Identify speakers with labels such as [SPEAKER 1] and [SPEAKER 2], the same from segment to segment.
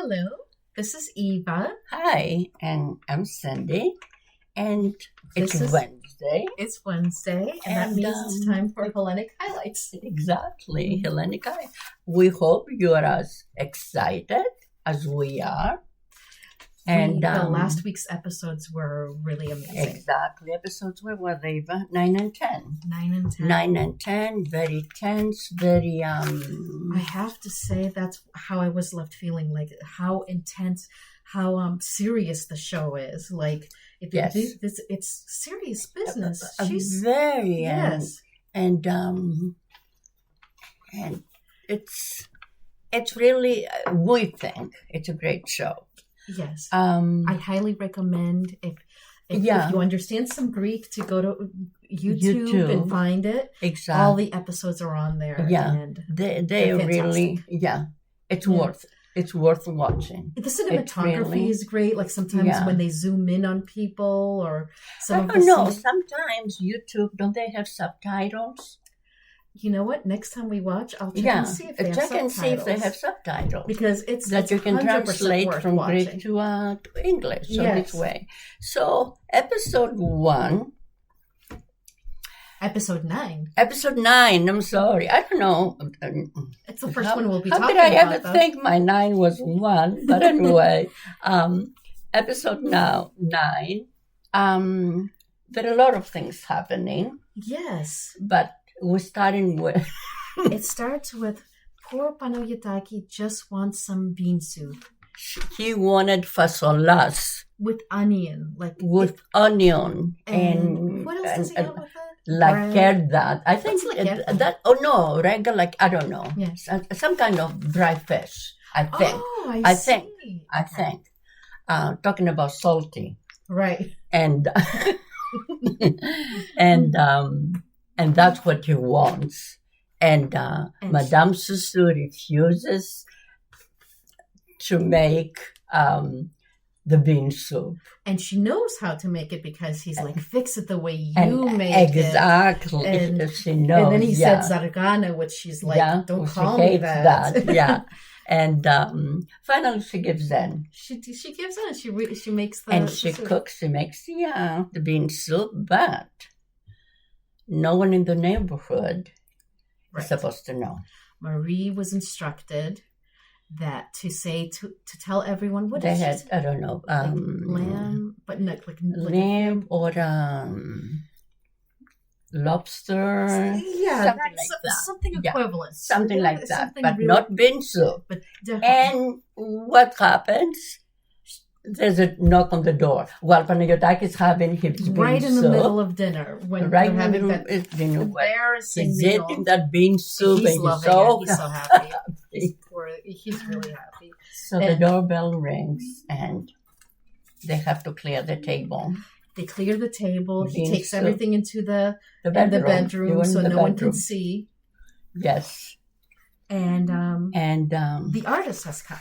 [SPEAKER 1] Hello, this is Eva.
[SPEAKER 2] Hi, and I'm Cindy, and
[SPEAKER 1] This is
[SPEAKER 2] Wednesday.
[SPEAKER 1] it's Wednesday, and that means it's time for Hellenic highlights.
[SPEAKER 2] Exactly, Hellenic Eye. We hope you are as excited as we are. And
[SPEAKER 1] The last week's episodes were really amazing.
[SPEAKER 2] exactly, episodes were they? 9 and 10.
[SPEAKER 1] 9 and 10.
[SPEAKER 2] 9 and 10, very tense, very
[SPEAKER 1] I have to say that's how I was left feeling, like how intense, how serious the show is. Like
[SPEAKER 2] Yes.
[SPEAKER 1] it's serious business.
[SPEAKER 2] very
[SPEAKER 1] yes.
[SPEAKER 2] and it's really we think it's a great show.
[SPEAKER 1] Yes. I highly recommend if you understand some Greek to go to YouTube and find it.
[SPEAKER 2] Exactly.
[SPEAKER 1] All the episodes are on there.
[SPEAKER 2] Yeah.
[SPEAKER 1] And
[SPEAKER 2] They really it's worth watching.
[SPEAKER 1] the cinematography is great. Like sometimes when they zoom in on people or some
[SPEAKER 2] I
[SPEAKER 1] of the
[SPEAKER 2] don't know.
[SPEAKER 1] scenes.
[SPEAKER 2] Sometimes YouTube, don't they have subtitles?
[SPEAKER 1] You know what? Next time we watch, I'll check and see if they have subtitles.
[SPEAKER 2] See if they have subtitles.
[SPEAKER 1] Because it's
[SPEAKER 2] you can
[SPEAKER 1] 100%
[SPEAKER 2] translate
[SPEAKER 1] worth
[SPEAKER 2] from
[SPEAKER 1] watching.
[SPEAKER 2] Greek to English. So
[SPEAKER 1] Yes.
[SPEAKER 2] this way. So episode 1.
[SPEAKER 1] Episode 9.
[SPEAKER 2] Episode 9. I'm sorry. I don't know.
[SPEAKER 1] It's the first one we'll be talking
[SPEAKER 2] How
[SPEAKER 1] about.
[SPEAKER 2] did I ever think my 9 was 1? But anyway, episode 9. There are a lot of things happening.
[SPEAKER 1] Yes.
[SPEAKER 2] But we're starting with...
[SPEAKER 1] It starts with poor Panagiotaki just wants some bean soup.
[SPEAKER 2] He wanted fasolas.
[SPEAKER 1] With onion.
[SPEAKER 2] With onion.
[SPEAKER 1] And what else does he have with it?
[SPEAKER 2] That. I think
[SPEAKER 1] that.
[SPEAKER 2] Oh no, regular, I don't know.
[SPEAKER 1] Yes.
[SPEAKER 2] Some kind of dry fish, I think.
[SPEAKER 1] Oh, I see.
[SPEAKER 2] I think. Talking about salty.
[SPEAKER 1] Right.
[SPEAKER 2] And and that's what he wants. And Madam Sousou refuses to make the bean soup.
[SPEAKER 1] And she knows how to make it because he's like, fix it the way you make
[SPEAKER 2] exactly.
[SPEAKER 1] it.
[SPEAKER 2] And she knows.
[SPEAKER 1] And then he said zargana, which she's like, don't call me that.
[SPEAKER 2] Yeah. And finally she gives in.
[SPEAKER 1] She gives in. She makes the
[SPEAKER 2] and she
[SPEAKER 1] soup.
[SPEAKER 2] cooks. She makes the bean soup, but no one in the neighborhood is supposed to know.
[SPEAKER 1] Marie was instructed that to tell everyone what
[SPEAKER 2] they
[SPEAKER 1] did
[SPEAKER 2] had.
[SPEAKER 1] she say?
[SPEAKER 2] I don't know,
[SPEAKER 1] lamb, but not like
[SPEAKER 2] lamb or lobster.
[SPEAKER 1] Yeah,
[SPEAKER 2] something
[SPEAKER 1] something equivalent,
[SPEAKER 2] something like that,
[SPEAKER 1] something
[SPEAKER 2] but
[SPEAKER 1] really,
[SPEAKER 2] not bean soup.
[SPEAKER 1] But
[SPEAKER 2] and what happens? There's a knock on the door. Well, Panagiotaki is having his bean
[SPEAKER 1] right in the
[SPEAKER 2] soup.
[SPEAKER 1] middle of dinner when
[SPEAKER 2] Right
[SPEAKER 1] they're having that
[SPEAKER 2] embarrassing
[SPEAKER 1] he's
[SPEAKER 2] meal. Eating that bean soup
[SPEAKER 1] he's
[SPEAKER 2] and
[SPEAKER 1] loving
[SPEAKER 2] so
[SPEAKER 1] it. He's so happy. He's really happy.
[SPEAKER 2] So the doorbell rings and they have to clear the table.
[SPEAKER 1] They clear the table. He
[SPEAKER 2] Bean
[SPEAKER 1] takes
[SPEAKER 2] soup.
[SPEAKER 1] everything into the
[SPEAKER 2] bedroom
[SPEAKER 1] so no one can see.
[SPEAKER 2] Yes.
[SPEAKER 1] And
[SPEAKER 2] And
[SPEAKER 1] the artist has come.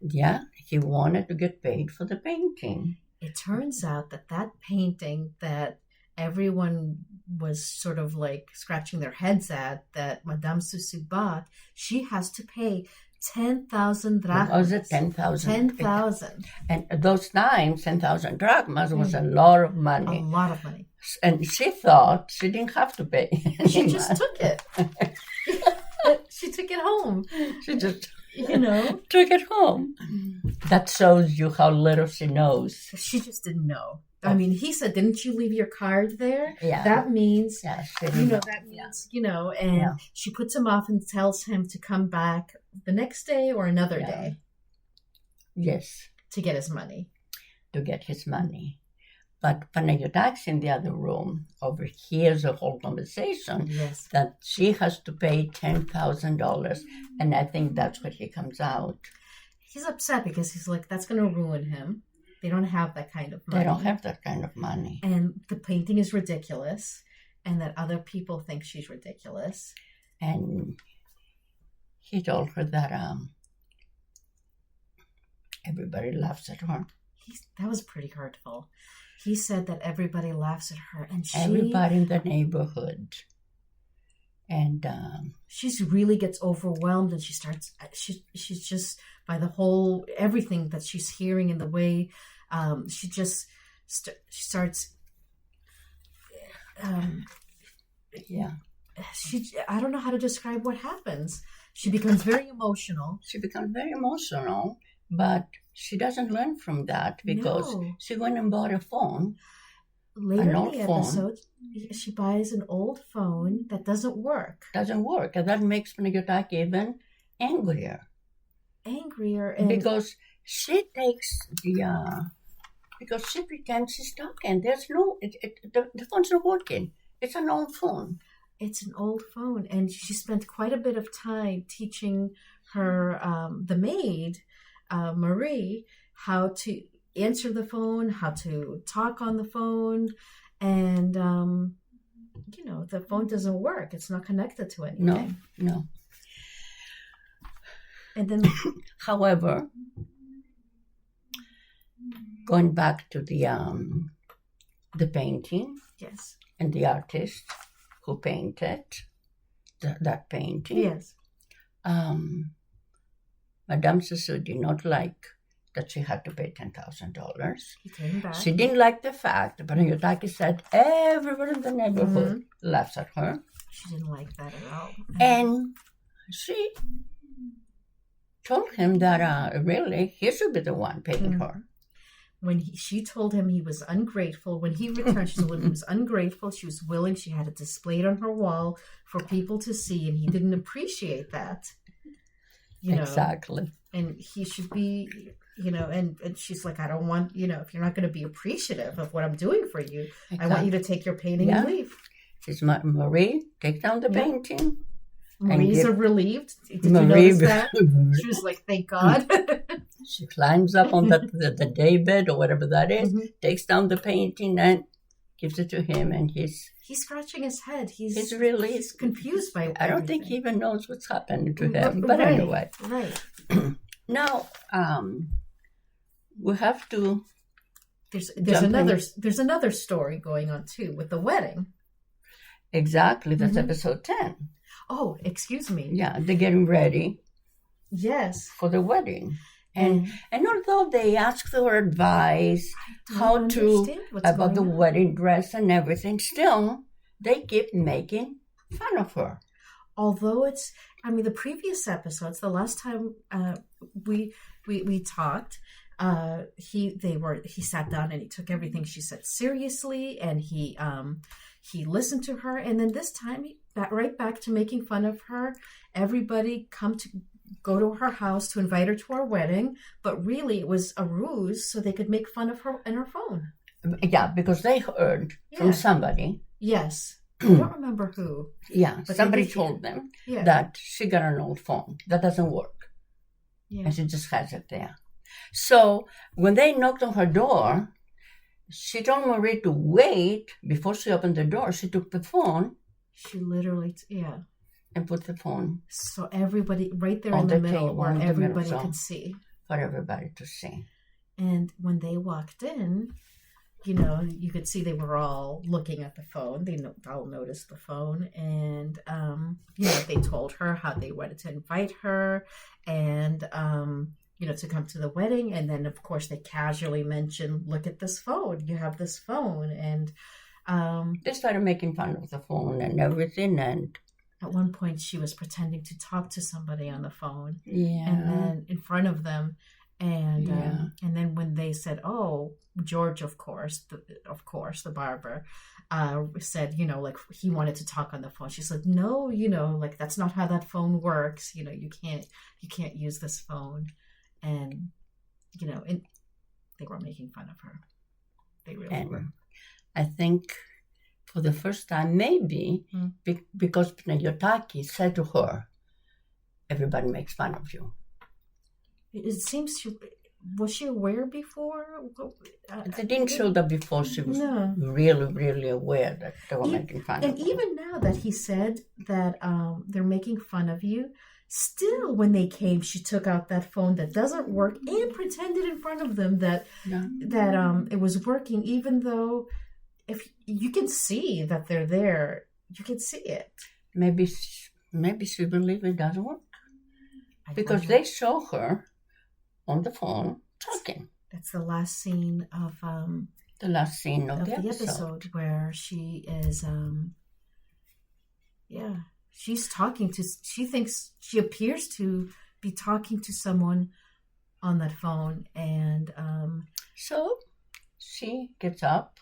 [SPEAKER 2] Yeah, he wanted to get paid for the painting.
[SPEAKER 1] It turns out that painting that everyone was sort of like scratching their heads at, that Madame Sousou bought, she has to pay 10,000 drachmas.
[SPEAKER 2] What was it? 10,000.
[SPEAKER 1] 10,000.
[SPEAKER 2] And at those times, 10,000 drachmas was a lot of money.
[SPEAKER 1] A lot of money.
[SPEAKER 2] And she thought she didn't have to pay.
[SPEAKER 1] She just took it. She took it home.
[SPEAKER 2] She just...
[SPEAKER 1] took
[SPEAKER 2] it home. That shows you how little she knows.
[SPEAKER 1] She just didn't know. I mean, he said, "Didn't you leave your card there?"
[SPEAKER 2] Yeah.
[SPEAKER 1] That means,
[SPEAKER 2] that means,
[SPEAKER 1] and she puts him off and tells him to come back the next day or another day.
[SPEAKER 2] Yes.
[SPEAKER 1] To get his money.
[SPEAKER 2] But Panagiotaki in the other room overhears the whole conversation.
[SPEAKER 1] Yes.
[SPEAKER 2] That she has to pay $10,000, and I think that's what he comes out.
[SPEAKER 1] He's upset because he's like, that's going to ruin him. They don't have that kind of money.
[SPEAKER 2] They don't have that kind of money.
[SPEAKER 1] And the painting is ridiculous, and that other people think she's ridiculous.
[SPEAKER 2] And he told her that everybody laughs at her.
[SPEAKER 1] That was pretty hurtful. He said that everybody laughs at her, and
[SPEAKER 2] everybody in the neighborhood. And
[SPEAKER 1] she really gets overwhelmed, and she's just by the whole everything that she's hearing in the way she just she starts I don't know how to describe what happens. She becomes very emotional.
[SPEAKER 2] But she doesn't learn from that because she went and bought a phone.
[SPEAKER 1] Later in the episode, she buys an old phone that doesn't work.
[SPEAKER 2] And that makes Panagiotaki even angrier.
[SPEAKER 1] And
[SPEAKER 2] because she takes because she pretends she's talking. There's no, the phone's not working. It's an old phone.
[SPEAKER 1] It's an old phone. And she spent quite a bit of time teaching her, the maid, Marie, how to answer the phone, how to talk on the phone. And, the phone doesn't work. It's not connected to anything.
[SPEAKER 2] No.
[SPEAKER 1] And then,
[SPEAKER 2] however, going back to the painting,
[SPEAKER 1] yes,
[SPEAKER 2] and the artist who painted that painting,
[SPEAKER 1] yes,
[SPEAKER 2] Madam Sousou did not like that she had to pay $10,000.
[SPEAKER 1] He came back.
[SPEAKER 2] She didn't like the fact that Panagiotaki said everyone in the neighborhood laughs at her.
[SPEAKER 1] She didn't like that at all.
[SPEAKER 2] And she told him that really he should be the one paying her.
[SPEAKER 1] When she told him he was ungrateful, when he returned, she told him he was ungrateful. She was willing. She had it displayed on her wall for people to see, and he didn't appreciate that.
[SPEAKER 2] Exactly.
[SPEAKER 1] And he should be, and she's like, I don't want, if you're not going to be appreciative of what I'm doing for you, exactly. I want you to take your painting and leave.
[SPEAKER 2] She's Marie, take down the painting.
[SPEAKER 1] Marie's relieved. Did you notice that? She was like, thank God.
[SPEAKER 2] She climbs up on the daybed or whatever that is, takes down the painting and gives it to him, and he's
[SPEAKER 1] scratching his head. He's confused by
[SPEAKER 2] I don't think he even knows what's happening to him. But anyway.
[SPEAKER 1] Right.
[SPEAKER 2] Now, we have to
[SPEAKER 1] there's another story going on too with the wedding.
[SPEAKER 2] Exactly. That's episode 10.
[SPEAKER 1] Oh, excuse me.
[SPEAKER 2] Yeah, they're getting ready.
[SPEAKER 1] Yes.
[SPEAKER 2] For the wedding. And although they ask for advice about the wedding dress and everything, still they keep making fun of her.
[SPEAKER 1] Although the previous episodes, the last time we talked, he sat down and he took everything she said seriously, and he listened to her, and then this time right back to making fun of her. Everybody go to her house to invite her to our wedding, but really it was a ruse so they could make fun of her and her phone.
[SPEAKER 2] Yeah, because they heard from somebody.
[SPEAKER 1] Yes. I don't remember who.
[SPEAKER 2] Yeah, but somebody told them that she got an old phone that doesn't work. Yeah. And she just has it there. So when they knocked on her door, she told Marie to wait. Before she opened the door, she took the phone.
[SPEAKER 1] She literally,
[SPEAKER 2] and put the phone.
[SPEAKER 1] So everybody, right there in the middle, where everybody could see.
[SPEAKER 2] For everybody to see.
[SPEAKER 1] And when they walked in, you could see they were all looking at the phone. They all noticed the phone. And, they told her how they wanted to invite her and, to come to the wedding. And then, of course, they casually mentioned, look at this phone. You have this phone. And
[SPEAKER 2] they started making fun of the phone and everything. And
[SPEAKER 1] at one point, she was pretending to talk to somebody on the phone.
[SPEAKER 2] Yeah.
[SPEAKER 1] And then in front of them. And then when they said, oh, George, of course, the barber, said, he wanted to talk on the phone. She said, no, that's not how that phone works. You can't use this phone. And, and they were making fun of her. They really were.
[SPEAKER 2] I think for the first time, maybe because Panagiotaki said to her, everybody makes fun of you.
[SPEAKER 1] It seems was she aware before?
[SPEAKER 2] They didn't show that before. She was really, really aware that they were making fun of her.
[SPEAKER 1] And even now that he said that they're making fun of you, still when they came, she took out that phone that doesn't work and pretended in front of them that it was working, even though if you can see that they're there, you can see it.
[SPEAKER 2] maybe she believes it doesn't work. Because they show her on the phone talking.
[SPEAKER 1] That's the last scene of
[SPEAKER 2] the episode
[SPEAKER 1] where she is she's talking to, she appears to be talking to someone on that phone, and
[SPEAKER 2] so she gets up,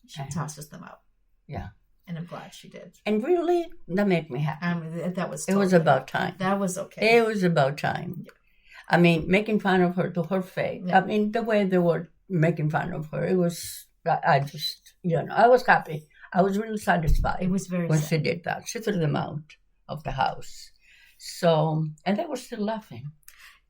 [SPEAKER 1] she tosses them out.
[SPEAKER 2] Yeah.
[SPEAKER 1] And I'm glad she did.
[SPEAKER 2] And really, that made me happy.
[SPEAKER 1] That was
[SPEAKER 2] it was about time.
[SPEAKER 1] That was okay.
[SPEAKER 2] It was about time. Yeah. I mean, making fun of her to her face. Yeah. I mean, the way they were making fun of her, it was, I just, I was happy. I was really satisfied.
[SPEAKER 1] It was very
[SPEAKER 2] when
[SPEAKER 1] sad.
[SPEAKER 2] She did that. She threw them out of the house. So, and they were still laughing.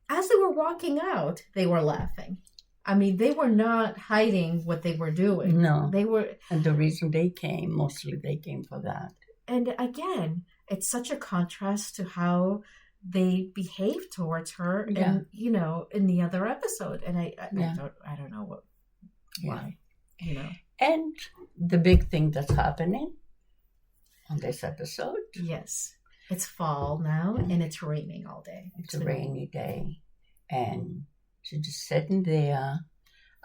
[SPEAKER 1] As they were walking out, they were laughing. I mean, they were not hiding what they were doing.
[SPEAKER 2] No.
[SPEAKER 1] They were.
[SPEAKER 2] And the reason they came, mostly they came for that.
[SPEAKER 1] And again, it's such a contrast to how they behaved towards her, and in the other episode. And I don't know why.
[SPEAKER 2] And the big thing that's happening on this episode.
[SPEAKER 1] Yes, it's fall now, and it's raining all day.
[SPEAKER 2] It's a rainy day, and she's just sitting there.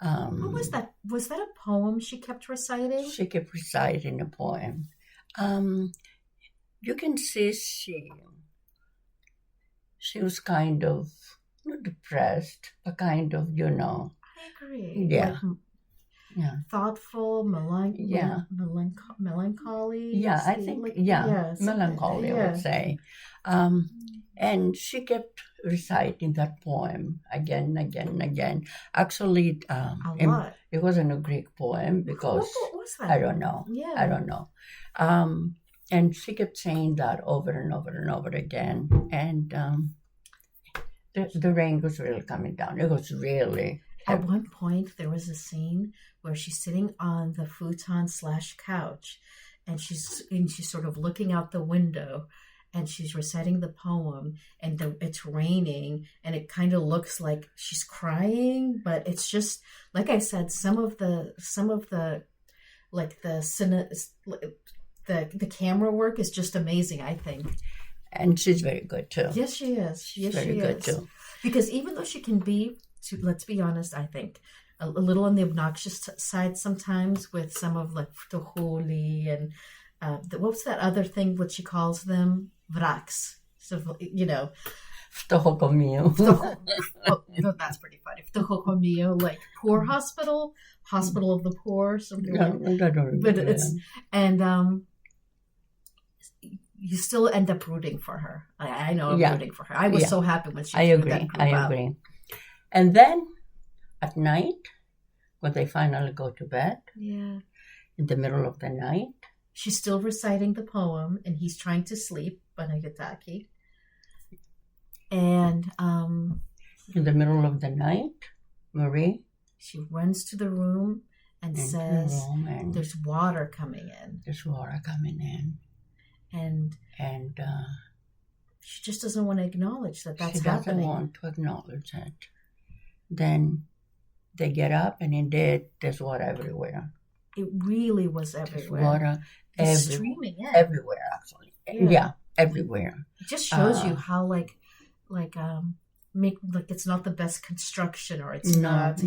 [SPEAKER 1] What was that? Was that a poem she kept reciting?
[SPEAKER 2] She kept reciting a poem. You can see she was kind of not depressed, but kind of,
[SPEAKER 1] I agree.
[SPEAKER 2] Yeah.
[SPEAKER 1] Thoughtful, melancholy.
[SPEAKER 2] Yeah, I think, melancholy, I would say. And she kept reciting that poem again and again and again. Actually, it wasn't a Greek poem because
[SPEAKER 1] what was that?
[SPEAKER 2] I don't know.
[SPEAKER 1] Yeah.
[SPEAKER 2] I don't know. And she kept saying that over and over and over again. And the rain was really coming down. It was really heavy.
[SPEAKER 1] At one point, there was a scene where she's sitting on the futon/couch, and she's sort of looking out the window, and she's reciting the poem, and it's raining, and it kind of looks like she's crying, but it's just, like I said, some of the like the camera work is just amazing, I think.
[SPEAKER 2] And she's very good too.
[SPEAKER 1] Yes, she is. Yes,
[SPEAKER 2] very good too.
[SPEAKER 1] Because even though she can be, let's be honest, I think a little on the obnoxious side sometimes with some of like ftoholi and what's that other thing? What she calls them, vraks. So
[SPEAKER 2] Ftohokomio.
[SPEAKER 1] That's pretty funny. Ftohokomio, like poor hospital of the poor, something like that. But it's you still end up rooting for her. I know I'm rooting for her. I was so happy when she threw that group out.
[SPEAKER 2] I agree. And then at night, when they finally go to bed, in the middle of the night,
[SPEAKER 1] she's still reciting the poem, and he's trying to sleep, Panagiotaki. And
[SPEAKER 2] in the middle of the night, Marie,
[SPEAKER 1] she runs to the room and says, "There's water coming in."
[SPEAKER 2] There's water coming in.
[SPEAKER 1] And she just doesn't want to acknowledge that that's happening. She doesn't
[SPEAKER 2] want to acknowledge it. Then they get up, and indeed, there's water everywhere.
[SPEAKER 1] It really was everywhere.
[SPEAKER 2] There's water
[SPEAKER 1] streaming in.
[SPEAKER 2] Everywhere, actually. Yeah, everywhere.
[SPEAKER 1] It just shows you how it's not the best construction, or it's not.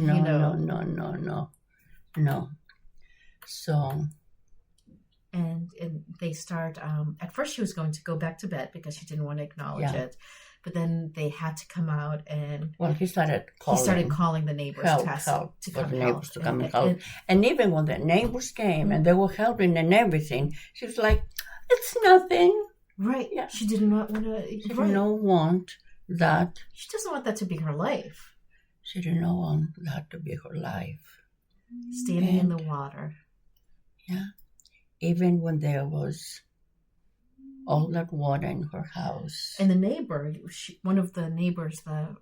[SPEAKER 2] No. So.
[SPEAKER 1] And they start, at first she was going to go back to bed because she didn't want to acknowledge it. But then they had to come out, and
[SPEAKER 2] he started
[SPEAKER 1] calling the neighbors to come and help.
[SPEAKER 2] And even when the neighbors came and they were helping and everything, she was like, "It's nothing."
[SPEAKER 1] Right. Yeah. She did not want to.
[SPEAKER 2] She did not want that.
[SPEAKER 1] She doesn't want that to be her life.
[SPEAKER 2] She did not want that to be her life.
[SPEAKER 1] Standing in the water.
[SPEAKER 2] Yeah. Even when there was all that water in her house.
[SPEAKER 1] And the neighbor, one of the neighbors, I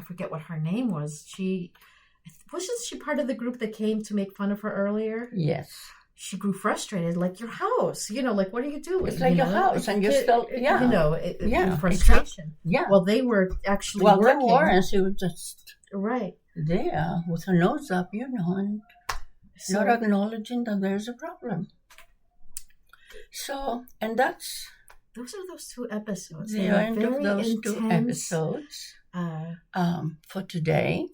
[SPEAKER 1] forget what her name was. Wasn't she part of the group that came to make fun of her earlier?
[SPEAKER 2] Yes.
[SPEAKER 1] She grew frustrated, like, your house, like, what are you doing?
[SPEAKER 2] It's like your house, and you're still,
[SPEAKER 1] frustration.
[SPEAKER 2] Exactly. Yeah.
[SPEAKER 1] Well, they were actually working.
[SPEAKER 2] Well, they were, and she was just
[SPEAKER 1] there
[SPEAKER 2] with her nose up, and not acknowledging that there's a problem. So, and that's
[SPEAKER 1] those are those 2 episodes.
[SPEAKER 2] the end of those intense 2 episodes for today.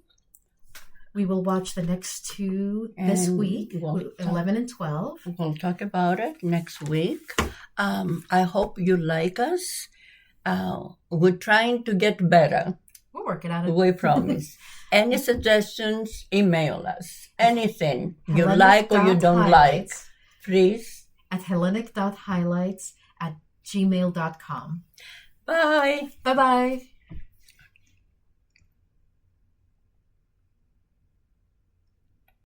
[SPEAKER 1] We will watch the next 2 this week, 11 and 12.
[SPEAKER 2] We'll talk about it next week. I hope you like us. We're trying to get better.
[SPEAKER 1] We're working on it.
[SPEAKER 2] We promise. Any suggestions, email us. Anything you like or you don't like, please.
[SPEAKER 1] At hellenic.highlights@gmail.com.
[SPEAKER 2] Bye.
[SPEAKER 1] Bye-bye.